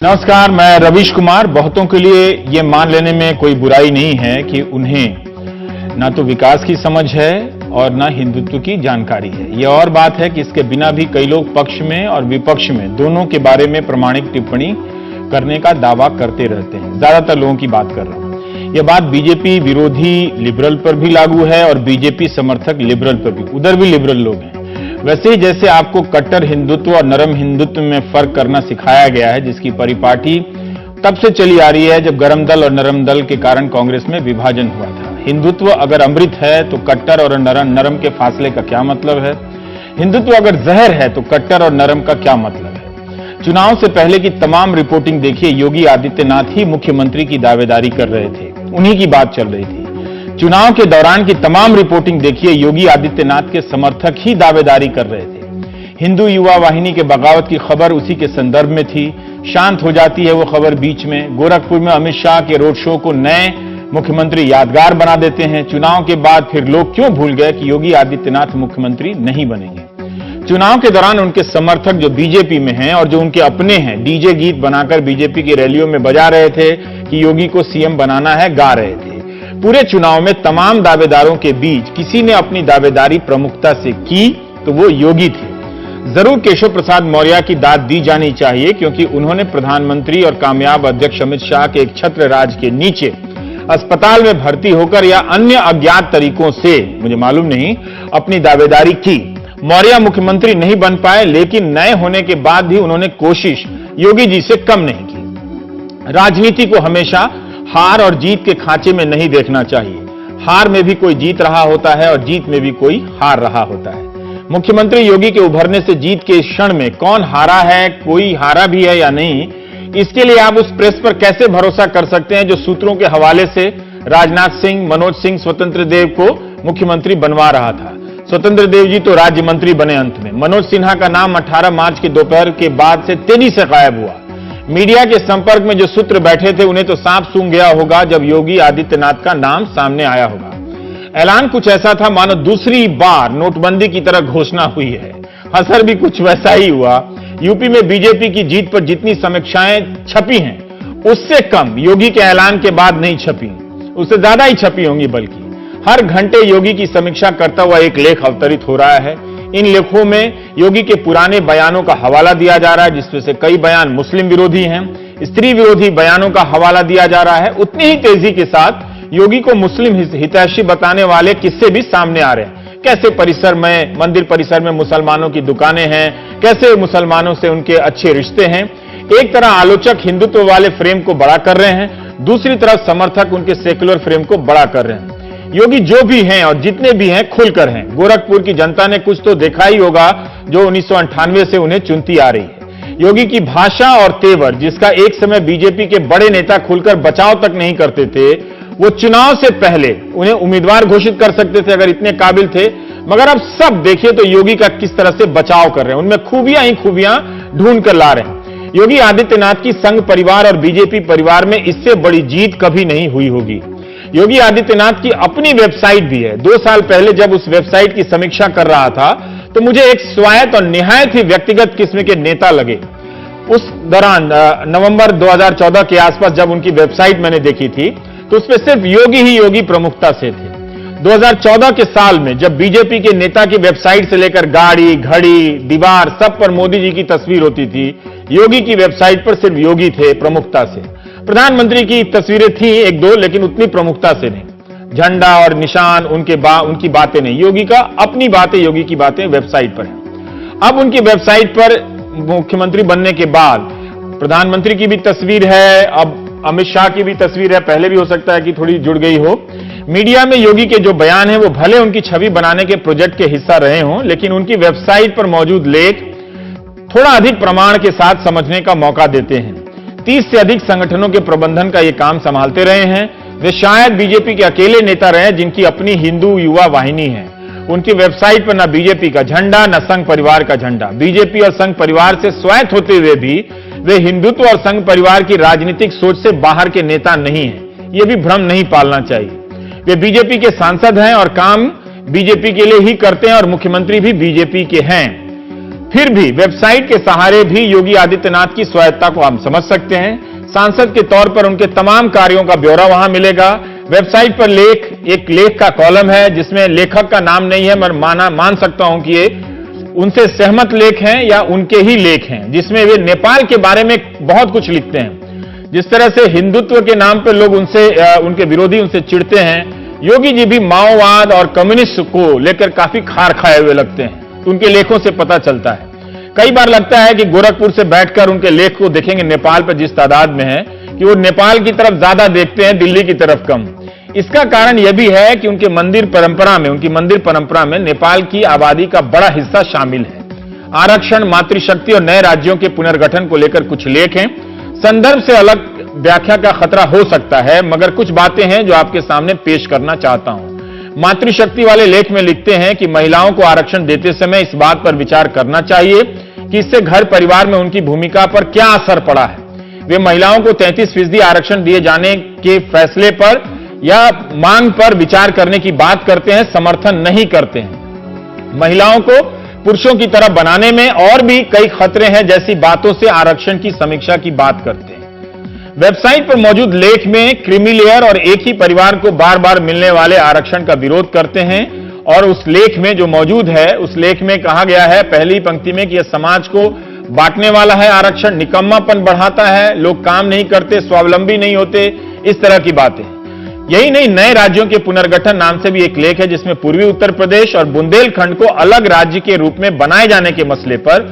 नमस्कार, मैं रवीश कुमार। बहुतों के लिए ये मान लेने में कोई बुराई नहीं है कि उन्हें ना तो विकास की समझ है और ना हिंदुत्व की जानकारी है। ये और बात है कि इसके बिना भी कई लोग पक्ष में और विपक्ष में दोनों के बारे में प्रामाणिक टिप्पणी करने का दावा करते रहते हैं। ज्यादातर लोगों की बात कर रहा हूं। यह बात बीजेपी विरोधी लिबरल पर भी लागू है और बीजेपी समर्थक लिबरल पर भी। उधर भी लिबरल लोग हैं। वैसे ही जैसे आपको कट्टर हिंदुत्व और नरम हिंदुत्व में फर्क करना सिखाया गया है, जिसकी परिपाटी तब से चली आ रही है जब गरम दल और नरम दल के कारण कांग्रेस में विभाजन हुआ था। हिंदुत्व अगर अमृत है तो कट्टर और नरम के फासले का क्या मतलब है? हिंदुत्व अगर जहर है तो कट्टर और नरम का क्या मतलब है? चुनाव से पहले की तमाम रिपोर्टिंग देखिए, योगी आदित्यनाथ ही मुख्यमंत्री की दावेदारी कर रहे थे, उन्हीं की बात चल रही थी। चुनाव के दौरान की तमाम रिपोर्टिंग देखिए, योगी आदित्यनाथ के समर्थक ही दावेदारी कर रहे थे। हिंदू युवा वाहिनी के बगावत की खबर उसी के संदर्भ में थी। शांत हो जाती है वो खबर बीच में। गोरखपुर में अमित शाह के रोड शो को नए मुख्यमंत्री यादगार बना देते हैं। चुनाव के बाद फिर लोग क्यों भूल गए कि योगी आदित्यनाथ मुख्यमंत्री नहीं बनेंगे? चुनाव के दौरान उनके समर्थक जो बीजेपी में हैं और जो उनके अपने हैं, डीजे गीत बनाकर बीजेपी की रैलियों में बजा रहे थे कि योगी को सीएम बनाना है, गा रहे थे। पूरे चुनाव में तमाम दावेदारों के बीच किसी ने अपनी दावेदारी प्रमुखता से की तो वो योगी थे। जरूर केशव प्रसाद मौर्य की दाद दी जानी चाहिए, क्योंकि उन्होंने प्रधानमंत्री और कामयाब अध्यक्ष अमित शाह के एक छत्र राज के नीचे अस्पताल में भर्ती होकर या अन्य अज्ञात तरीकों से, मुझे मालूम नहीं, अपनी दावेदारी की। मौर्य मुख्यमंत्री नहीं बन पाए, लेकिन नए होने के बाद भी उन्होंने कोशिश योगी जी से कम नहीं की। राजनीति को हमेशा हार और जीत के खांचे में नहीं देखना चाहिए। हार में भी कोई जीत रहा होता है और जीत में भी कोई हार रहा होता है। मुख्यमंत्री योगी के उभरने से जीत के क्षण में कौन हारा है, कोई हारा भी है या नहीं, इसके लिए आप उस प्रेस पर कैसे भरोसा कर सकते हैं जो सूत्रों के हवाले से राजनाथ सिंह, मनोज सिंह, स्वतंत्र देव को मुख्यमंत्री बनवा रहा था। स्वतंत्र देव जी तो राज्य मंत्री बने अंत में। मनोज सिन्हा का नाम 18 मार्च के दोपहर के बाद से तेजी से गायब हुआ। मीडिया के संपर्क में जो सूत्र बैठे थे उन्हें तो सांप सूंघ गया होगा जब योगी आदित्यनाथ का नाम सामने आया होगा। ऐलान कुछ ऐसा था मानो दूसरी बार नोटबंदी की तरह घोषणा हुई है। असर भी कुछ वैसा ही हुआ। यूपी में बीजेपी की जीत पर जितनी समीक्षाएं छपी हैं, उससे कम योगी के ऐलान के बाद नहीं छपी, उससे ज्यादा ही छपी होंगी। बल्कि हर घंटे योगी की समीक्षा करता हुआ एक लेख अवतरित हो रहा है। इन लेखों में योगी के पुराने बयानों का हवाला दिया जा रहा है, जिसमें से कई बयान मुस्लिम विरोधी हैं। स्त्री विरोधी बयानों का हवाला दिया जा रहा है। उतनी ही तेजी के साथ योगी को मुस्लिम हितैषी बताने वाले किस्से भी सामने आ रहे हैं। कैसे मंदिर परिसर में मुसलमानों की दुकानें हैं, कैसे मुसलमानों से उनके अच्छे रिश्ते हैं। एक तरह आलोचक हिंदुत्व वाले फ्रेम को बड़ा कर रहे हैं, दूसरी तरफ समर्थक उनके सेक्युलर फ्रेम को बड़ा कर रहे हैं। योगी जो भी हैं और जितने भी हैं खुलकर हैं। गोरखपुर की जनता ने कुछ तो देखा ही होगा जो 1998 से उन्हें चुनती आ रही है। योगी की भाषा और तेवर, जिसका एक समय बीजेपी के बड़े नेता खुलकर बचाव तक नहीं करते थे, वो चुनाव से पहले उन्हें उम्मीदवार घोषित कर सकते थे अगर इतने काबिल थे। मगर अब सब देखिए तो योगी का किस तरह से बचाव कर रहे हैं, उनमें खूबियां ही खूबियां ढूंढ कर ला रहे हैं। योगी आदित्यनाथ की संघ परिवार और बीजेपी परिवार में इससे बड़ी जीत कभी नहीं हुई होगी। योगी आदित्यनाथ की अपनी वेबसाइट भी है। 2 साल पहले जब उस वेबसाइट की समीक्षा कर रहा था तो मुझे एक स्वायत्त और निहायत ही व्यक्तिगत किस्म के नेता लगे। उस दौरान नवंबर 2014 के आसपास जब उनकी वेबसाइट मैंने देखी थी तो उसमें सिर्फ योगी ही योगी प्रमुखता से थे। 2014 के साल में जब बीजेपी के नेता की वेबसाइट से लेकर गाड़ी, घड़ी, दीवार, सब पर मोदी जी की तस्वीर होती थी, योगी की वेबसाइट पर सिर्फ योगी थे प्रमुखता से। प्रधानमंत्री की तस्वीरें थी एक दो, लेकिन उतनी प्रमुखता से नहीं। झंडा और निशान उनकी बातें नहीं। योगी का अपनी बातें, योगी की बातें वेबसाइट पर हैं। अब उनकी वेबसाइट पर मुख्यमंत्री बनने के बाद प्रधानमंत्री की भी तस्वीर है, अब अमित शाह की भी तस्वीर है, पहले भी हो सकता है कि थोड़ी जुड़ गई हो। मीडिया में योगी के जो बयान हैं वो भले उनकी छवि बनाने के प्रोजेक्ट के हिस्सा रहे हों, लेकिन उनकी वेबसाइट पर मौजूद लेख थोड़ा अधिक प्रमाण के साथ समझने का मौका देते हैं। 30 से अधिक संगठनों के प्रबंधन का ये काम संभालते रहे हैं। वे शायद बीजेपी के अकेले नेता रहे जिनकी अपनी हिंदू युवा वाहिनी है। उनकी वेबसाइट पर न बीजेपी का झंडा, न संघ परिवार का झंडा। बीजेपी और संघ परिवार से स्वायत्त होते हुए भी वे हिंदुत्व और संघ परिवार की राजनीतिक सोच से बाहर के नेता नहीं हैं। यह भी भ्रम नहीं पालना चाहिए। वे बीजेपी के सांसद हैं और काम बीजेपी के लिए ही करते हैं और मुख्यमंत्री भी बीजेपी के हैं। फिर भी वेबसाइट के सहारे भी योगी आदित्यनाथ की स्वायत्ता को हम समझ सकते हैं। सांसद के तौर पर उनके तमाम कार्यों का ब्यौरा वहां मिलेगा। वेबसाइट पर एक लेख का कॉलम है जिसमें लेखक का नाम नहीं है, मैं मान सकता हूं कि ये उनसे सहमत लेख हैं या उनके ही लेख हैं, जिसमें वे नेपाल के बारे में बहुत कुछ लिखते हैं। जिस तरह से हिंदुत्व के नाम पर लोग उनके विरोधी उनसे चिढ़ते हैं, योगी जी भी माओवाद और कम्युनिस्ट को लेकर काफी खार खाए हुए लगते हैं। तो उनके लेखों से पता चलता है। कई बार लगता है कि गोरखपुर से बैठकर उनके लेख को देखेंगे नेपाल पर जिस तादाद में है कि वो नेपाल की तरफ ज्यादा देखते हैं, दिल्ली की तरफ कम। इसका कारण यह भी है कि उनकी मंदिर परंपरा में नेपाल की आबादी का बड़ा हिस्सा शामिल है। आरक्षण, मातृशक्ति और नए राज्यों के पुनर्गठन को लेकर कुछ लेख हैं। संदर्भ से अलग व्याख्या का खतरा हो सकता है, मगर कुछ बातें हैं जो आपके सामने पेश करना चाहता हूं। मातृशक्ति वाले लेख में लिखते हैं कि महिलाओं को आरक्षण देते समय इस बात पर विचार करना चाहिए कि इससे घर परिवार में उनकी भूमिका पर क्या असर पड़ा है। वे महिलाओं को 33% आरक्षण दिए जाने के फैसले पर या मांग पर विचार करने की बात करते हैं, समर्थन नहीं करते हैं। महिलाओं को पुरुषों की तरह बनाने में और भी कई खतरे हैं जैसी बातों से आरक्षण की समीक्षा की बात करते हैं। वेबसाइट पर मौजूद लेख में क्रीमी लेयर और एक ही परिवार को बार बार मिलने वाले आरक्षण का विरोध करते हैं। और उस लेख में जो मौजूद है, उस लेख में कहा गया है पहली पंक्ति में कि यह समाज को बांटने वाला है, आरक्षण निकम्मापन बढ़ाता है, लोग काम नहीं करते, स्वावलंबी नहीं होते, इस तरह की बातें। यही नहीं, नए राज्यों के पुनर्गठन नाम से भी एक लेख है जिसमें पूर्वी उत्तर प्रदेश और बुंदेलखंड को अलग राज्य के रूप में बनाए जाने के मसले पर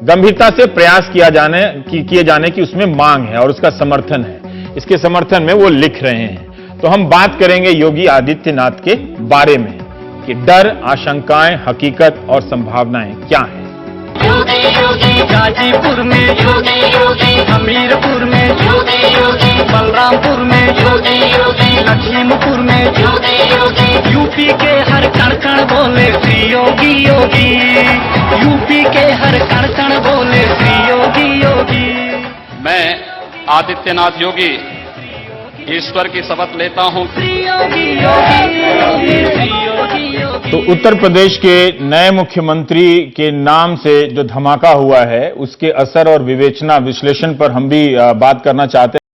गंभीरता से प्रयास किए जाने की उसमें मांग है और उसका समर्थन है। इसके समर्थन में वो लिख रहे हैं। तो हम बात करेंगे योगी आदित्यनाथ के बारे में कि डर, आशंकाएं, हकीकत और संभावनाएं क्या हैं। योगी योगी गाजीपुर में योगी योगी, हमीरपुर में योगी योगी, बलरामपुर में योगी योगी, लखीमपुर में योगी योगी, यूपी के हर कण कण बोले श्री योगी योगी, यूपी के हर कण कण बोले श्री योगी योगी। मैं आदित्यनाथ योगी ईश्वर की शपथ लेता हूँ। श्री योगी योगी योगी, श्री योगी योगी। तो उत्तर प्रदेश के नए मुख्यमंत्री के नाम से जो धमाका हुआ है उसके असर और विवेचना विश्लेषण पर हम भी बात करना चाहते हैं।